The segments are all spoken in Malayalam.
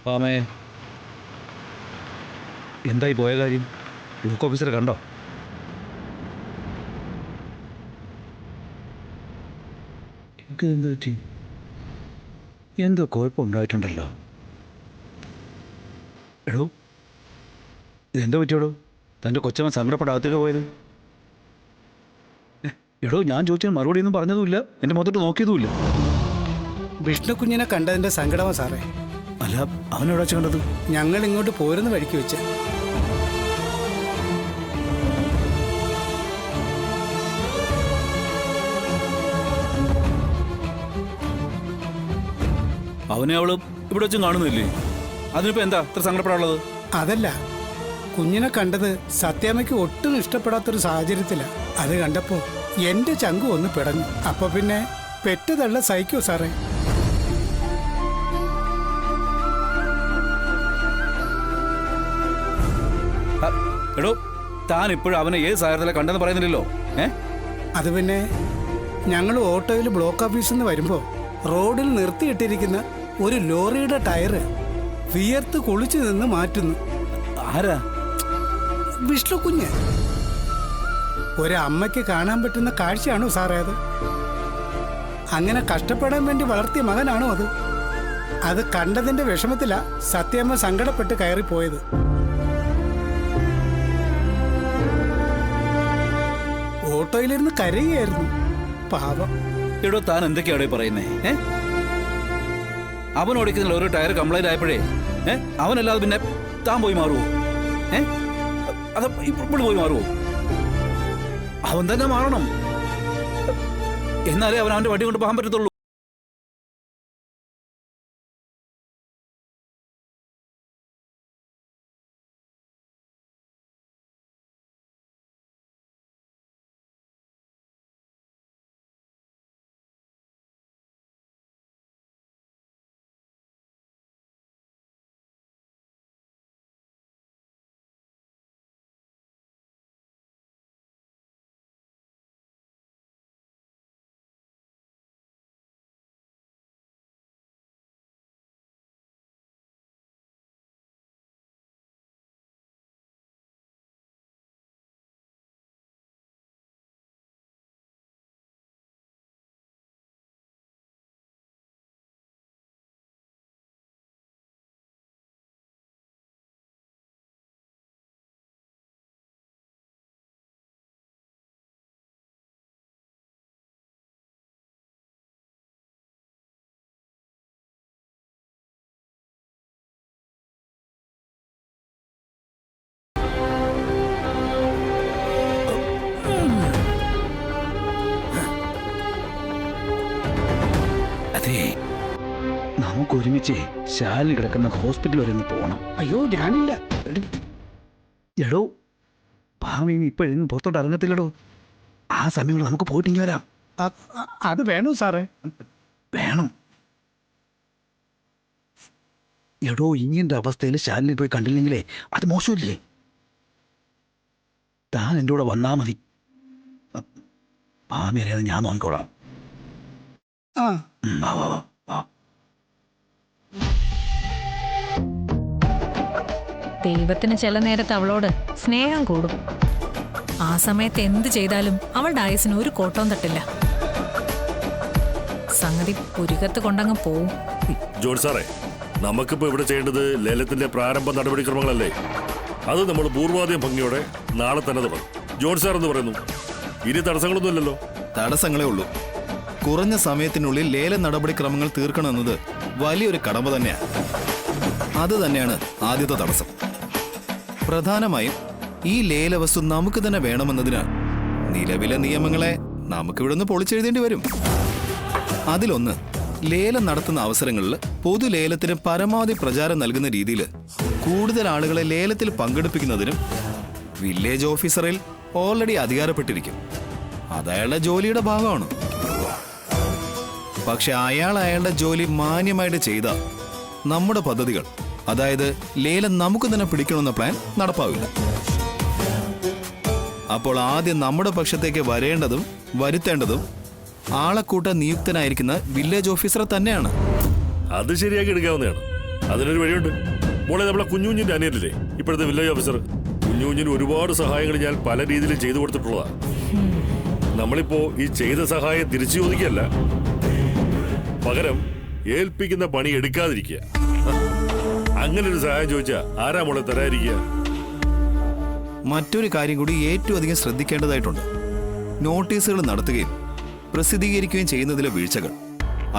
പാമേ, എന്തായി പോയ കാര്യം? ബ്ലോക്ക് ഓഫീസറെ കണ്ടോ? എന്ത് പറ്റി? എന്തോ കുഴപ്പമുണ്ടായിട്ടുണ്ടല്ലോ. എടോ, ഇതെന്തോ പറ്റിയോടോ? തൻ്റെ കൊച്ചമ്മ സങ്കടപ്പെടാത്തേക്ക് പോയത്? എടോ, ഞാൻ ചോദിച്ചാൽ മറുപടി ഒന്നും പറഞ്ഞതുമില്ല, എൻ്റെ മുഖത്തോട്ട് നോക്കിയതുമില്ല. വിഷ്ണു കുഞ്ഞിനെ കണ്ടതിന്റെ സങ്കടമാ സാറേ. അല്ല, അവനെവിടെ വെച്ച് കണ്ടത്? ഞങ്ങൾ ഇങ്ങോട്ട് പോരുന്ന വഴിക്ക് വെച്ച്. അവനെ അവള് ഇവിടെ വെച്ചും കാണുന്നില്ലേ? അതിനിപ്പോ എന്താ ഇത്ര സങ്കടപ്പെടാനുള്ളത്? അതല്ല, കുഞ്ഞിനെ കണ്ടത് സത്യാമ്മയ്ക്ക് ഒട്ടും ഇഷ്ടപ്പെടാത്തൊരു സാഹചര്യത്തിലാ. അത് കണ്ടപ്പോ എന്റെ ചങ്കു ഒന്ന് പിടഞ്ഞു. അപ്പൊ പിന്നെ പെറ്റതള്ള സഹിക്കോ സാറേ? എടോ, താൻ ഇപ്പോഴും അവനെ ഏത് സാഹചര്യത്തിലെ കണ്ടെന്ന് പറയുന്നില്ലല്ലോ. അത് പിന്നെ ഞങ്ങൾ ഓട്ടോയിൽ ബ്ലോക്ക് ഓഫീസിൽ നിന്ന് വരുമ്പോ റോഡിൽ നിർത്തിയിട്ടിരിക്കുന്ന ഒരു ലോറിയുടെ ടയറ് വിയർത്ത് കുളിച്ചു നിന്ന് മാറ്റുന്നു. ആരാ? വിഷ്ണു കുഞ്ഞ്. ഒരമ്മയ്ക്ക് കാണാൻ പറ്റുന്ന കാഴ്ചയാണോ സാറേ അത്? അങ്ങനെ കഷ്ടപ്പെടാൻ വേണ്ടി വളർത്തിയ മകനാണോ അത്? അത് കണ്ടതിന്റെ വിഷമത്തിലാ സത്യമ്മ സങ്കടപ്പെട്ട് കയറിപ്പോയത്. ഓട്ടോയിലിരുന്ന് കരയുകയായിരുന്നു പാവം. എടോ, താൻ എന്തൊക്കെയാണോ പറയുന്നേ? അവൻ ഓടിക്കുന്നില്ല ഒരു ടയർ കംപ്ലൈന്റ് ആയപ്പോഴേ അവനല്ലാതെ പിന്നെ താൻ പോയി മാറുവോ? അത് ഇപ്പോൾ പോയി മാറുവോ? അവൻ തന്നെ മാറണം, എന്നാലേ അവൻ അവന്റെ വണ്ടി കൊണ്ട് പോകാൻ പറ്റത്തുള്ളൂ. നമുക്ക് ഒരുമിച്ച് ശാലിനി കിടക്കുന്ന ഹോസ്പിറ്റൽ വരെ ഒന്ന് പോകണം. അയ്യോ, ഞാനില്ല. എടോ, ഭാവി ഇപ്പോഴെങ്കിലും പുറത്തോട്ട് ഇറങ്ങത്തില്ലടോ. ആ സമയങ്ങൾ നമുക്ക് പോയിട്ടിങ്ങി വരാം. അത് വേണോ സാറേ? വേണം. എടോ, ഇങ്ങനത്തെ അവസ്ഥയിൽ ശാലിനി പോയി കണ്ടില്ലെങ്കിലേ അത് മോശമില്ലേ? താൻ എൻ്റെ കൂടെ വന്നാ മതി. ഭാവി അറിയാതെ ഞാൻ നോക്കിക്കോളാം. വാ വാ വാ വാ. ദൈവത്തിന് ചില നേരത്ത് അവളോട് സ്നേഹം കൂടും. ആ സമയത്ത് എന്ത് ചെയ്താലും അവളുടെ ആയുസിന് ഒരു കോട്ടവും തട്ടില്ല. സംഗതി പുരുകത്ത് കൊണ്ടങ്ങ് പോവും. ജോൺ സാറേ, നമുക്കിപ്പോ ഇവിടെ ചെയ്യേണ്ടത് ലേലത്തിന്റെ പ്രാരംഭ നടപടിക്രമങ്ങളല്ലേ? അത് നമ്മൾ പൂർവാധികം ഭംഗിയോടെ നാളെ തന്നെ തുടങ്ങും. ജോൺ സാർ എന്ന് പറയുന്നു, ഇനി തടസ്സങ്ങളൊന്നുമില്ലല്ലോ? തടസ്സങ്ങളേ ഉള്ളൂ. കുറഞ്ഞ സമയത്തിനുള്ളിൽ ലേല നടപടിക്രമങ്ങൾ തീർക്കണമെന്നത് വലിയൊരു കടമ തന്നെയാണ്. അത് തന്നെയാണ് ആദ്യത്തെ തടസ്സം. പ്രധാനമായും ഈ ലേലവസ്തു നമുക്ക് തന്നെ വേണമെന്നതിനാൽ നിലവിലെ നിയമങ്ങളെ നമുക്കിവിടുന്ന് പൊളിച്ചെഴുതേണ്ടി വരും. അതിലൊന്ന്, ലേലം നടത്തുന്ന അവസരങ്ങളിൽ പൊതുലേലത്തിന് പരമാവധി പ്രചാരം നൽകുന്ന രീതിയിൽ കൂടുതൽ ആളുകളെ ലേലത്തിൽ പങ്കെടുപ്പിക്കുന്നതിനും വില്ലേജ് ഓഫീസറിൽ ഓൾറെഡി അധികാരപ്പെട്ടിരിക്കും. അത് അയാളുടെ ജോലിയുടെ ഭാഗമാണ്. പക്ഷെ അയാളുടെ ജോലി മാന്യമായിട്ട് ചെയ്ത നമ്മുടെ പദ്ധതികൾ, അതായത് ലേലം നമുക്ക് തന്നെ പിടിക്കണമെന്ന പ്ലാൻ നടപ്പാവില്ല. അപ്പോൾ ആദ്യം നമ്മുടെ പക്ഷത്തേക്ക് വരേണ്ടതും വരുത്തേണ്ടതും ആളെക്കൂട്ട നിയുക്തനായിരിക്കുന്ന വില്ലേജ് ഓഫീസറെ തന്നെയാണ്. അത് ശരിയാക്കി എടുക്കാവുന്നതാണ്. അതിനൊരു വഴിയുണ്ട്. മോളെ, നമ്മളെ കുഞ്ഞുഞ്ഞിന്റെ അനിയനില്ലേ ഇപ്പോഴത്തെ വില്ലേജ് ഓഫീസർ, കുഞ്ഞുഞ്ഞിന് ഒരുപാട് സഹായങ്ങൾ ഞാൻ പല രീതിയിൽ ചെയ്തു കൊടുത്തിട്ടുള്ളതാ. നമ്മളിപ്പോ ഈ ചെയ്ത സഹായം തിരിച്ചു ചോദിക്കല്ല, പകരം ഏൽപ്പിക്കുന്ന പണി എടുക്കാതിരിക്കുക. അങ്ങനെ ഒരു സഹായം ചോദിച്ചാ ആരാ മോളെ തരാതിരിക്കുക? മറ്റൊരു കാര്യം കൂടി ഏറ്റവും അധികം ശ്രദ്ധിക്കേണ്ടതായിട്ടുണ്ട്. നോട്ടീസുകൾ നടത്തുകയും പ്രസിദ്ധീകരിക്കുകയും ചെയ്യുന്നതിലെ വീഴ്ചകൾ,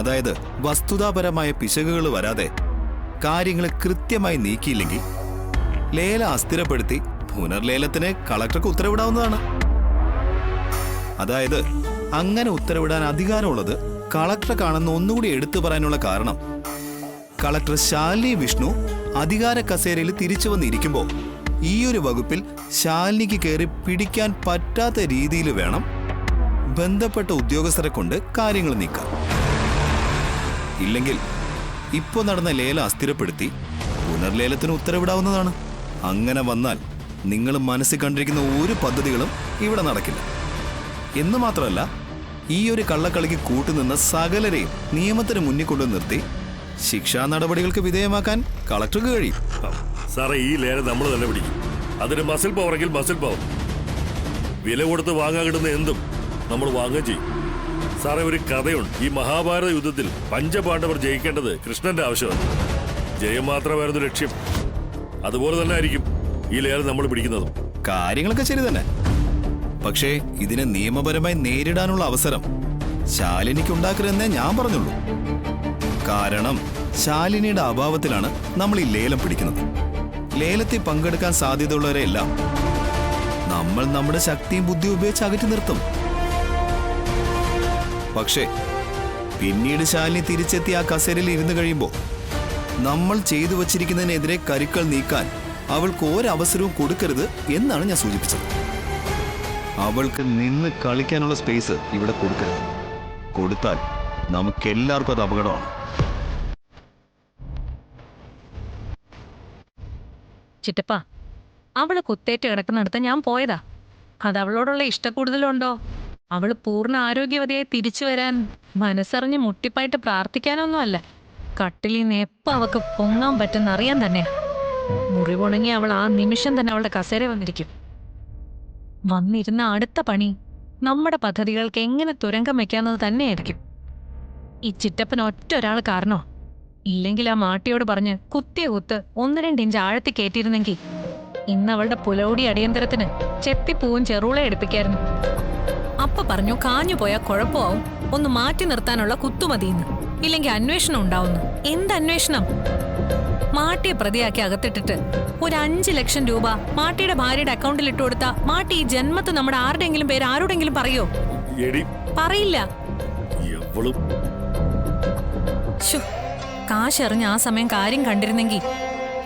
അതായത് വസ്തുതാപരമായ പിശകുകൾ വരാതെ കാര്യങ്ങൾ കൃത്യമായി നീക്കിയില്ലെങ്കിൽ ലേലം അസ്ഥിരപ്പെടുത്തി പുനർലേലത്തിന് കളക്ടർക്ക് ഉത്തരവിടാവുന്നതാണ്. അതായത് അങ്ങനെ ഉത്തരവിടാൻ അധികാരമുള്ളത് കളക്ടർക്കാണെന്ന് ഒന്നുകൂടി എടുത്തു പറയാനുള്ള കാരണം, കളക്ടർ ശാലിനി വിഷ്ണു അധികാര കസേരയിൽ തിരിച്ചു വന്നിരിക്കുമ്പോൾ ഈ ഒരു വകുപ്പിൽ ശാലിനിക്ക് കയറി പിടിക്കാൻ പറ്റാത്ത രീതിയിൽ വേണം ബന്ധപ്പെട്ട ഉദ്യോഗസ്ഥരെ കൊണ്ട് കാര്യങ്ങൾ നീക്കാം. ഇല്ലെങ്കിൽ ഇപ്പോൾ നടന്ന ലേലം അസ്ഥിരപ്പെടുത്തി പുനർലേലത്തിന് ഉത്തരവിടാവുന്നതാണ്. അങ്ങനെ വന്നാൽ നിങ്ങൾ മനസ്സിൽ കണ്ടിരിക്കുന്ന ഒരു പദ്ധതികളും ഇവിടെ നടക്കില്ല. എന്ന് മാത്രമല്ല, ഈ ഒരു കള്ളക്കളിക്ക് കൂട്ടുനിന്ന സകലരെയും നിയമത്തിന് മുന്നിൽ കൊണ്ടു നിർത്തി ശിക്ഷാ നടപടികൾക്ക് വിധേയമാക്കാൻ കളക്ടർക്ക് കഴിയും. സാറേ, ഈ ലേലം നമ്മൾ തന്നെ പിടിക്കും. അതിന് മസിൽ പവറെങ്കിൽ മസിൽ പവർ. വില കൊടുത്ത് വാങ്ങാൻ കിട്ടുന്ന എന്തും നമ്മൾ വാങ്ങുകയും ചെയ്യും. സാറേ, ഒരു കഥയുണ്ട്. ഈ മഹാഭാരത യുദ്ധത്തിൽ പഞ്ചപാണ്ഡവർ ജയിക്കേണ്ടത് കൃഷ്ണന്റെ ആവശ്യമാണ്. ജയം മാത്രമായിരുന്നു ലക്ഷ്യം. അതുപോലെ തന്നെ ആയിരിക്കും ഈ ലേലം നമ്മൾ പിടിക്കുന്നതും. കാര്യങ്ങളൊക്കെ ശരി തന്നെ. പക്ഷേ ഇതിനെ നിയമപരമായി നേരിടാനുള്ള അവസരം ശാലിനിക്ക് ഉണ്ടാക്കരുതെന്നേ ഞാൻ പറഞ്ഞുള്ളൂ. കാരണം ശാലിനിയുടെ അഭാവത്തിലാണ് നമ്മൾ ഈ ലേലം പിടിക്കുന്നത്. ലേലത്തിൽ പങ്കെടുക്കാൻ സാധ്യതയുള്ളവരെല്ലാം നമ്മൾ നമ്മുടെ ശക്തിയും ബുദ്ധിയും ഉപയോഗിച്ച് അകറ്റി നിർത്തും. പക്ഷേ പിന്നീട് ശാലിനി തിരിച്ചെത്തി ആ കസേരയിൽ ഇരുന്ന് കഴിയുമ്പോൾ നമ്മൾ ചെയ്തു വച്ചിരിക്കുന്നതിനെതിരെ കരുക്കൾ നീക്കാൻ അവൾക്ക് ഒരവസരവും കൊടുക്കരുത് എന്നാണ് ഞാൻ സൂചിപ്പിച്ചത്. അവൾക്ക് നിന്ന് കളിക്കാനുള്ള സ്പേസ് ഇവിടെ കൊടുക്കരുത്. കൊടുത്താൽ നമുക്കെല്ലാവർക്കും അത് അപകടമാണ്. ചിറ്റപ്പ, അവള് കുത്തേറ്റ് കിടക്കുന്നിടത്ത് ഞാൻ പോയതാ. അത് അവളോടുള്ള ഇഷ്ടക്കൂടുതലുണ്ടോ? അവള് പൂർണ്ണ ആരോഗ്യവതിയായി തിരിച്ചു വരാൻ മനസ്സറിഞ്ഞ് മുട്ടിപ്പായിട്ട് പ്രാർത്ഥിക്കാനൊന്നും അല്ല. കട്ടിലിൽ നിന്ന് എപ്പോൾ അവൾക്ക് പൊങ്ങാൻ പറ്റുന്ന അറിയാൻ തന്നെ. മുറിവുണങ്ങി അവൾ ആ നിമിഷം തന്നെ അവളുടെ കസേര വന്നിരിക്കും. വന്നിരുന്ന അടുത്ത പണി നമ്മുടെ പദ്ധതികൾക്ക് എങ്ങനെ തുരങ്കം വെക്കാന്നത് തന്നെയായിരിക്കും. ഈ ചിറ്റപ്പൻ ഒറ്റ ഒരാൾ കാരണോ? ഇല്ലെങ്കിൽ ആ മാട്ടിയോട് പറഞ്ഞ് കുത്തിയ കുത്ത് 1-2 ഇഞ്ച് ആഴത്തി കയറ്റിയിരുന്നെങ്കിൽ ഇന്ന് അവളുടെ പുലോടി അടിയന്തരത്തിന് ചെത്തിപ്പൂവും ചെറുളെ എടുപ്പിക്കായിരുന്നു. അപ്പ പറഞ്ഞു കാഞ്ഞു പോയാൽ കുഴപ്പമാവും, ഒന്ന് മാറ്റി നിർത്താനുള്ള കുത്തുമതിയെന്ന്. ഇല്ലെങ്കിൽ അന്വേഷണം ഉണ്ടാവുന്നു. എന്ത് അന്വേഷണം? മാട്ടിയെ പ്രതിയാക്കി അകത്തിട്ടിട്ട് ഒരു 5 ലക്ഷം രൂപ മാട്ടിയുടെ ഭാര്യയുടെ അക്കൗണ്ടിൽ ഇട്ട് കൊടുത്താ മാട്ടി ഈ ജന്മത്ത് നമ്മുടെ ആരുടെങ്കിലും പേര് ആരോടെങ്കിലും പറയോ? പറയില്ല. കാശെറിഞ്ഞ് ആ സമയം കാര്യം കണ്ടിരുന്നെങ്കിൽ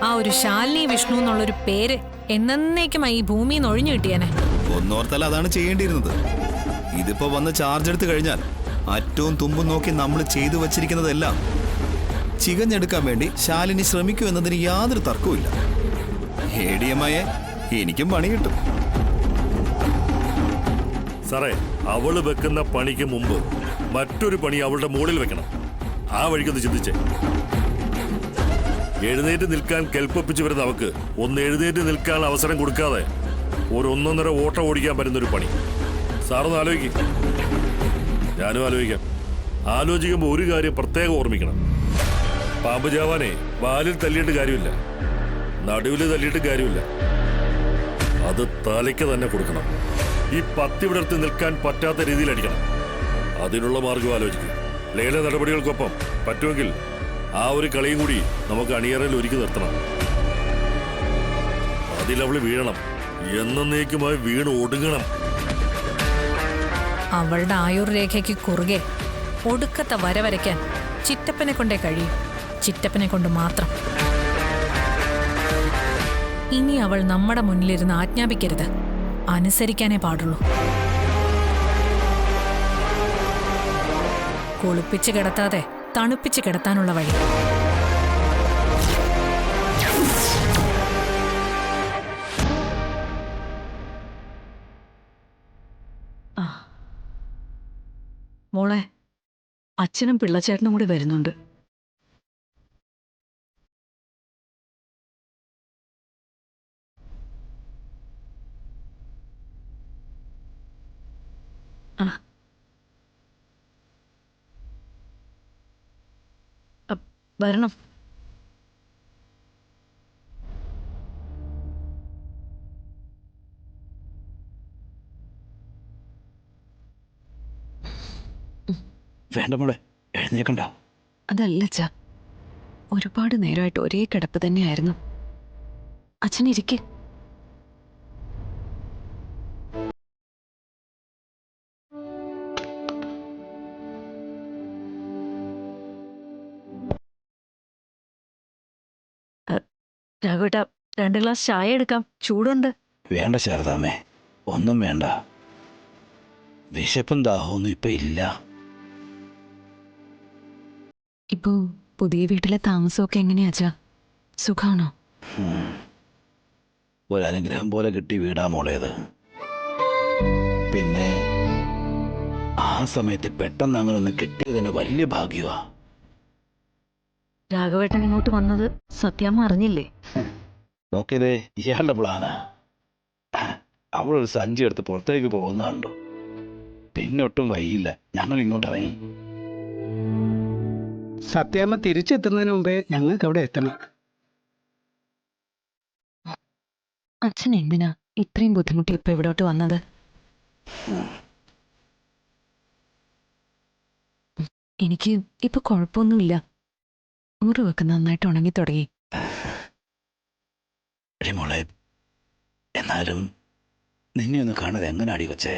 ആ ഒരു ശാലിനി വിഷ്ണു എന്നുള്ളൊരു പേര് എന്നേക്കുമായി ഈ ഭൂമിയിൽ നിന്ന് ഒഴിഞ്ഞു കിട്ടിയാനെ. ഒന്നോർത്താൽ അതാണ് ചെയ്യേണ്ടിയിരുന്നത്. ഇതിപ്പോ വന്ന് ചാർജ് എടുത്തു കഴിഞ്ഞാൽ അറ്റവും തുമ്പും നോക്കി നമ്മൾ ചെയ്തു വച്ചിരിക്കുന്നതെല്ലാം ചികഞ്ഞെടുക്കാൻ വേണ്ടി ശാലിനി ശ്രമിക്കൂ എന്നതിന് യാതൊരു തർക്കവുമില്ല. ഹേഡിയമായ എനിക്കും പണി കിട്ടും. സാറേ, അവള് വെക്കുന്ന പണിക്ക് മുമ്പ് മറ്റൊരു പണി അവളുടെ മുകളിൽ വെക്കണം. ആ വഴിക്കൊന്ന് ചിന്തിച്ചേ. എഴുന്നേറ്റ് നിൽക്കാൻ കെൽപ്പൊപ്പിച്ച് വരുന്ന അവക്ക് ഒന്ന് എഴുന്നേറ്റ് നിൽക്കാൻ അവസരം കൊടുക്കാതെ ഒരു 1.5 ഓട്ടം ഓടിക്കാൻ പറ്റുന്നൊരു പണി. സാറൊന്ന് ആലോചിക്കും. ഞാനും ആലോചിക്കാം. ആലോചിക്കുമ്പോൾ ഒരു കാര്യം പ്രത്യേകം ഓർമ്മിക്കണം. പാമ്പ് ജാവാനെ വാലിൽ തല്ലിയിട്ട് കാര്യമില്ല, നടുവിൽ തല്ലിയിട്ട് കാര്യമില്ല. അത് തലയ്ക്ക് തന്നെ കൊടുക്കണം. ഈ പത്തി വിടർത്തി നിൽക്കാൻ പറ്റാത്ത രീതിയിൽ അടിക്കണം. അതിനുള്ള മാർഗം ആലോചിക്കും. ലേല നടപടികൾക്കൊപ്പം പറ്റുമെങ്കിൽ ആ ഒരു കളിയും കൂടി നമുക്ക് അണിയറയിൽ ഒരുക്കി നിർത്തണം. അതിലവള് വീഴണം, എന്നേക്കുമായി വീണ് ഒടുങ്ങണം. അവളുടെ ആയുർരേഖയ്ക്ക് കുറുകെ ഒടുക്കത്തെ വര വരയ്ക്കാൻ ചിറ്റപ്പനെ കൊണ്ടേ കഴിയും. ചിറ്റപ്പനെ കൊണ്ട് മാത്രം. ഇനി അവൾ നമ്മുടെ മുന്നിലിരുന്ന് ആജ്ഞാപിക്കരുത്, അനുസരിക്കാനേ പാടുള്ളൂ. കുളിപ്പിച്ച് കിടത്താതെ തണുപ്പിച്ച് കിടത്താനുള്ള വഴി. മോളെ, അച്ഛനും പിള്ളച്ചേട്ടനും കൂടി വരുന്നുണ്ട്. വരണം. വേണ്ട മോളെ, എഴുന്നേക്കണ്ട. അതല്ല അച്ഛാ, ഒരുപാട് നേരമായിട്ട് ഒരേ കിടപ്പ് തന്നെയായിരുന്നു. അച്ഛൻ ഇരിക്കെ. രാഘവേട്ട, 2 ഗ്ലാസ് ചായ എടുക്കാം, ചൂടുണ്ട്. വേണ്ട ശാരദാമ്മേ, ഒന്നും വേണ്ട. വിശപ്പും ദാഹമൊന്നും ഇപ്പൊ ഇല്ല. ഇപ്പോ പുതിയ വീട്ടിലെ താമസമൊക്കെ എങ്ങനെയാ അച്ഛാ? സുഖാണോ? ഒരനുഗ്രഹം പോലെ കിട്ടി വീടാ മോളേത്. പിന്നെ ആ സമയത്ത് പെട്ടെന്ന് അങ്ങനെ ഒന്ന് കിട്ടിയതിന് വലിയ ഭാഗ്യമാ. രാഘവേട്ടൻ ഇങ്ങോട്ട് വന്നത് സത്യാമ്മ അറിഞ്ഞില്ലേ? നോക്കിയതേ ഇയാളുടെ പ്ലാനാ. അവളൊരു സഞ്ചി എടുത്ത് പുറത്തേക്ക് പോകുന്ന കണ്ടു. പിന്നെ ഒട്ടും വൈകില്ല, ഞങ്ങൾ ഇങ്ങോട്ട് ഇറങ്ങി. സത്യാമ്മ തിരിച്ചെത്തുന്നതിന് മുമ്പേ ഞങ്ങൾക്ക് അവിടെ എത്തണം. അച്ഛൻ എന്തിനാ ഇത്രയും ബുദ്ധിമുട്ടി ഇപ്പൊ ഇവിടോട്ട് വന്നത്? എനിക്ക് ഇപ്പൊ കുഴപ്പമൊന്നുമില്ല. മുറിവൊക്കെ നന്നായിട്ട് ഉണങ്ങി തുടങ്ങി. എടി മോളെ, എന്നാലും നിന്നെ ഒന്ന് കാണാതെ എങ്ങനെ അടി കൊച്ചേ?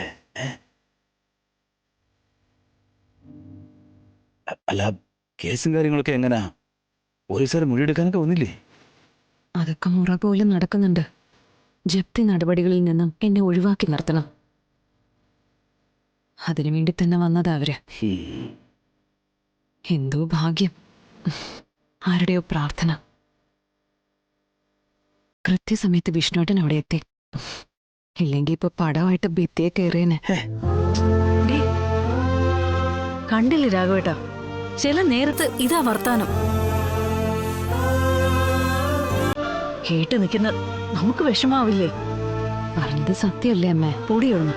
അല്ല, കേസും കാര്യങ്ങളൊക്കെ എങ്ങനാ? പോലീസുകാർ മൊഴിയെടുക്കാനൊക്കെ ഒന്നില്ലേ? അതൊക്കെ മുറ പോലെ നടക്കുന്നുണ്ട്. ജപ്തി നടപടികളിൽ നിന്നും എന്നെ ഒഴിവാക്കി നിർത്തണം. അതിനുവേണ്ടി തന്നെ വന്നതാ അവര്. എന്തോ ഭാഗ്യം, ആരുടെയോ പ്രാർത്ഥന. കൃത്യസമയത്ത് വിഷ്ണുവേട്ടൻ അവിടെ എത്തി. ഇല്ലെങ്കിൽ ഇപ്പൊ പടമായിട്ട് ഭിത്തിയെ കയറിയനെ. കണ്ടില്ലേ രാഘവേട്ട, ചില നേരത്ത് ഇതാ വർത്താനം. കേട്ട് നിൽക്കുന്ന നമുക്ക് വിഷമാവില്ലേ? പറഞ്ഞത് സത്യമല്ലേ അമ്മേ? പൊടിയൊന്ന്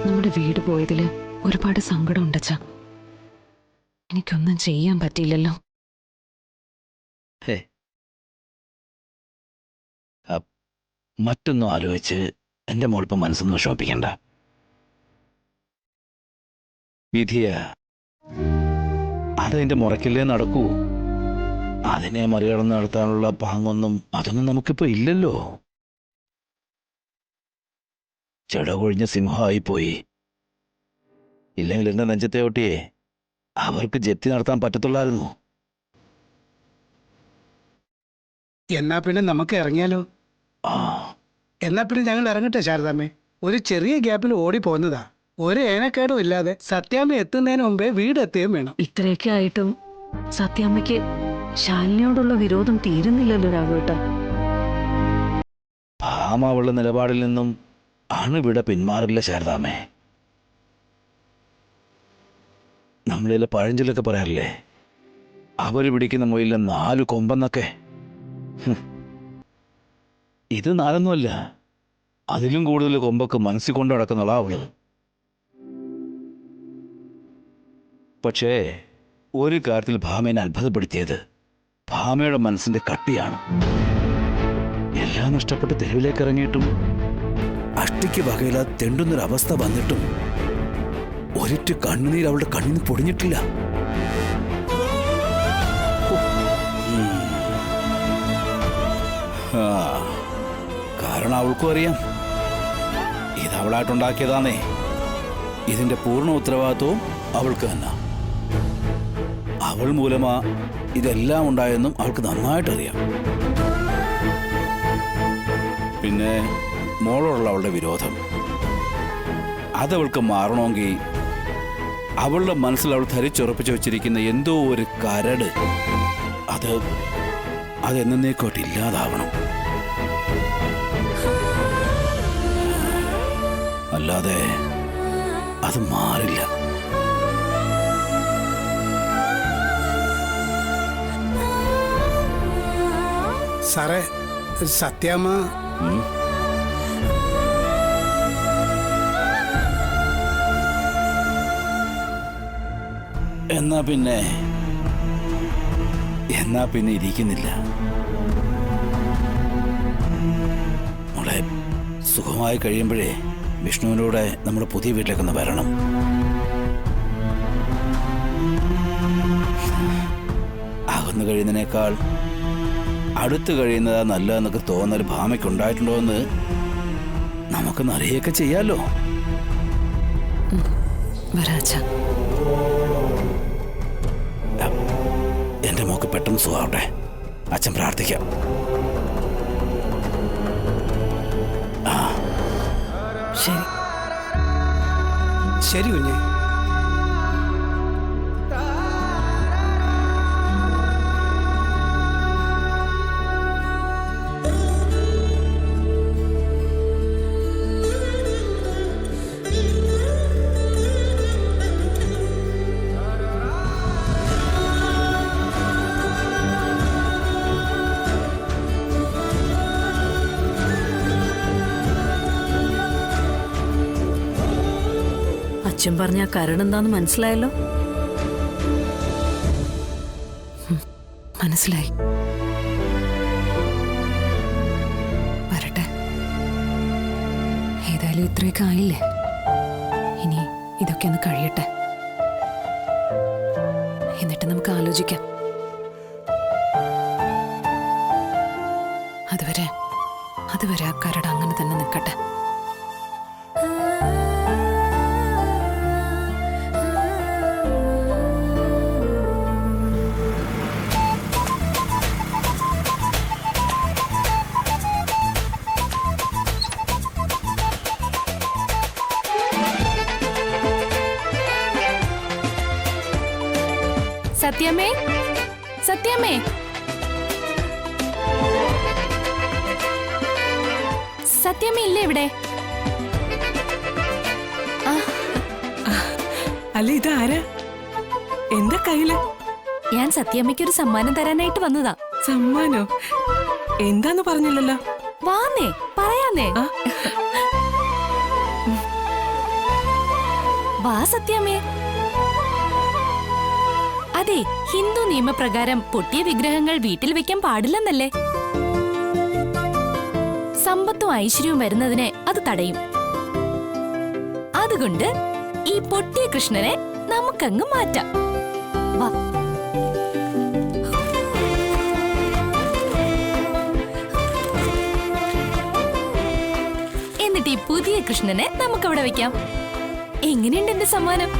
നമ്മുടെ വീട് പോയതില് ഒരുപാട് സങ്കടം ഉണ്ടച്ചാ. എനിക്കൊന്നും ചെയ്യാൻ പറ്റിയില്ലല്ലോ. മറ്റൊന്നും ആലോചിച്ച് എൻ്റെ മോളിപ്പം മനസ്സൊന്നും വിഷമിപ്പിക്കണ്ട. വിധിയ അതതിൻ്റെ മുറക്കില്ലേ നടക്കൂ. അതിനെ മറികടന്ന് നടത്താനുള്ള പാങ്ങൊന്നും അതൊന്നും നമുക്കിപ്പോൾ ഇല്ലല്ലോ. ചെടകൊഴിഞ്ഞ സിംഹമായിപ്പോയി. ഇല്ലെങ്കിൽ എൻ്റെ നെഞ്ചത്തെ ഒട്ടിയെ അവർക്ക് ജപ്തി നടത്താൻ പറ്റത്തുള്ളായിരുന്നു. എന്നാ പിന്നെ നമുക്ക് ഇറങ്ങിയാലോ? എന്നാ പിന്നെ ഞങ്ങൾ ഇറങ്ങട്ടെ ശാരദാമ്മേ. ഒരു ചെറിയ ഗ്യാപ്പിൽ ഓടി പോകുന്നതാ. ഒരു ഏനക്കേടും ഇല്ലാതെ സത്യാമ്മ എത്തുന്നതിന് മുമ്പേ വീടെത്തുകയും വേണം. ഇത്രയൊക്കെ ആയിട്ടും സത്യാമ്മയ്ക്ക് ശാലിനിയോടുള്ള വിരോധം തീരുന്നില്ലല്ലോ രാഘവേട്ട. ഭാമ അവളുടെ നിലപാടിൽ നിന്നും അണുവിടെ പിന്മാറില്ല ശാരദാമ്മേ. നമ്മളിലെ പഴഞ്ചൊല്ലൊക്കെ പറയാറില്ലേ, അവര് പിടിക്കുന്ന മൊയിലെ 4 കൊമ്പെന്നൊക്കെ. ഇത് 4ഒന്നുമല്ല, അതിലും കൂടുതൽ കൊമ്പൊക്കെ മനസ്സിൽ കൊണ്ട് നടക്കുന്നതാ അവള്. പക്ഷേ ഒരു കാര്യത്തിൽ ഭാമേനെ അത്ഭുതപ്പെടുത്തിയത് ഭാമയുടെ മനസ്സിന്റെ കട്ടിയാണ്. എല്ലാം നഷ്ടപ്പെട്ട് തെരുവിലേക്ക് ഇറങ്ങിയിട്ടും അഷ്ടിക്ക് വകയില്ല തെണ്ടുന്നൊരവസ്ഥ വന്നിട്ടും ഒരിറ്റ കണ്ണുനീർ അവളുടെ കണ്ണിന് പൊടിഞ്ഞിട്ടില്ല. കാരണം അവൾക്കും അറിയാം ഇത് അവളായിട്ടുണ്ടാക്കിയതാണേ. ഇതിന്റെ പൂർണ്ണ ഉത്തരവാദിത്വവും അവൾക്ക് തന്നെ. അവൾ മൂലമാ ഇതെല്ലാം ഉണ്ടായെന്നും അവൾക്ക് നന്നായിട്ടറിയാം. പിന്നെ മോളോടുള്ള അവളുടെ വിരോധം അതവൾക്ക് മാറണമെങ്കിൽ അവളുടെ മനസ്സിൽ അവൾ ധരിച്ചുറപ്പിച്ചു വെച്ചിരിക്കുന്ന എന്തോ ഒരു കരട് അതെന്നേക്കോട്ട് ഇല്ലാതാവണം. അല്ലാതെ അത് മാറില്ല. സാറേ, സത്യാമ്മ എന്നാ പിന്നെ ഇരിക്കുന്നില്ല. മോളെ, സുഖമായി കഴിയുമ്പോഴേ വിഷ്ണുവിനൂടെ നമ്മുടെ പുതിയ വീട്ടിലേക്കൊന്ന് വരണം. അകന്നു കഴിയുന്നതിനേക്കാൾ അടുത്ത് കഴിയുന്നതാ നല്ലതെന്നൊക്കെ തോന്നൽ ഭാമയ്ക്കുണ്ടായിട്ടുണ്ടോ എന്ന് നമുക്കൊന്ന് അറിയുകയൊക്കെ ചെയ്യാലോ. എന്റെ മോക്ക് പെട്ടെന്ന് സുഖാവട്ടെ. അച്ഛൻ പ്രാർത്ഥിക്കാം. ശരി ശരി കുഞ്ഞേ. അച്ഛൻ പറഞ്ഞ കരൺ എന്താന്ന് മനസ്സിലായല്ലോ. മനസ്സിലായി. വരട്ടെ. ഏതായാലും ഇത്രയൊക്കെ ആയില്ലേ, ഇനി ഇതൊക്കെ ഒന്ന് കഴിയട്ടെ, എന്നിട്ട് നമുക്ക് ആലോചിക്കാം. അതുവരെ ആ കരട് അങ്ങനെ തന്നെ നിൽക്കട്ടെ. സത്യമേ, സത്യമേ, സത്യമേ ഇല്ലേ ഇവിടെ? അല്ല, ഇതാരാ? എന്താ കയ്യില്? ഞാൻ സത്യമയ്ക്കൊരു സമ്മാനം തരാനായിട്ട് വന്നതാ. സമ്മാനോ? എന്താന്ന് പറഞ്ഞില്ലല്ലോ. വാന്നേ, പറയാന്നേ. വാ സത്യമേ. അതെ, ഹിന്ദു നിയമപ്രകാരം പൊട്ടിയ വിഗ്രഹങ്ങൾ വീട്ടിൽ വെക്കാൻ പാടില്ലെന്നല്ലേ? സമ്പത്തും ഐശ്വര്യവും വരുന്നതിനെ അത് തടയും. അതുകൊണ്ട് ഈ പൊട്ടിയ കൃഷ്ണനെ നമുക്കങ്ങ് മാറ്റാം. വാ. എന്നിട്ട് ഈ പുതിയ കൃഷ്ണനെ നമുക്കവിടെ വെക്കാം. എങ്ങനെയുണ്ട് എന്റെ സമ്മാനം?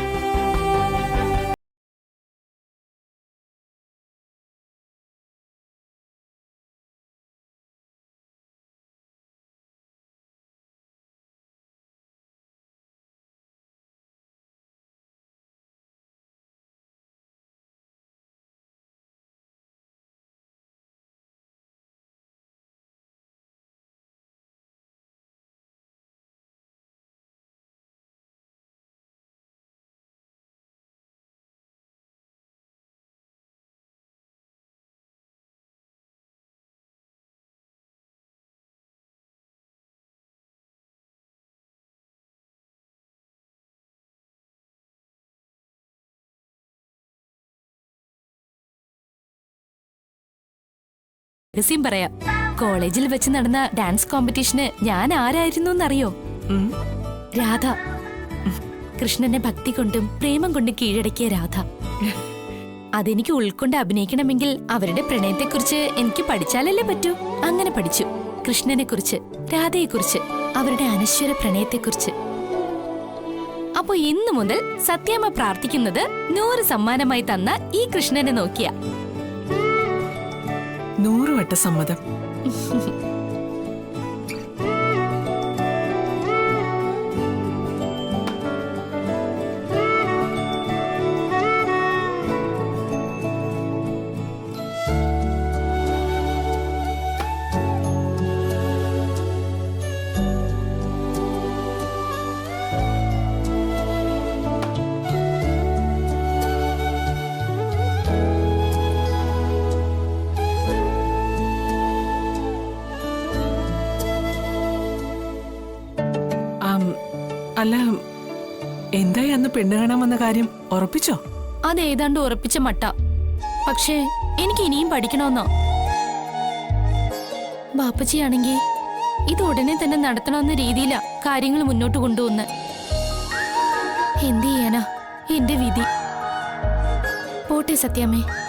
രഹസ്യം പറയാം. കോളേജിൽ വെച്ച് നടന്ന ഡാൻസ് കോമ്പറ്റീഷന് ഞാൻ ആരായിരുന്നു എന്നറിയോ? രാധ. കൃഷ്ണനെ ഭക്തി കൊണ്ടും പ്രേമം കൊണ്ടും കീഴടക്കിയ രാധ. അതെനിക്ക് ഉൾക്കൊണ്ട് അഭിനയിക്കണമെങ്കിൽ അവരുടെ പ്രണയത്തെക്കുറിച്ച് എനിക്ക് പഠിച്ചാലല്ലേ പറ്റൂ. അങ്ങനെ പഠിച്ചു. കൃഷ്ണനെ കുറിച്ച്, രാധയെക്കുറിച്ച്, അവരുടെ അനശ്വര പ്രണയത്തെക്കുറിച്ച്. അപ്പൊ ഇന്നു മുതൽ സത്യാമ്മ പ്രാർത്ഥിക്കുന്നത് 100 സമ്മാനമായി തന്ന ഈ കൃഷ്ണനെ നോക്കിയ. 100 വട്ട സമ്മതം. അല്ല, എന്തായി അന്ന് പെണ്ണ് കാണാൻ വന്ന കാര്യം ഉറപ്പിച്ചോ? അത് ഏതാണ്ട് ഉറപ്പിച്ച മട്ട. പക്ഷേ എനിക്ക് ഇനിയും പഠിക്കണമെന്നോ. ബാപ്പച്ചിയാണെങ്കിൽ ഇത് ഉടനെ തന്നെ നടത്തണമെന്ന രീതിയിലാ കാര്യങ്ങൾ മുന്നോട്ട് കൊണ്ടുവന്ന്. എന്ത് ചെയ്യാനാ എന്റെ വിധി. പോട്ടെ സത്യാമ്മേ.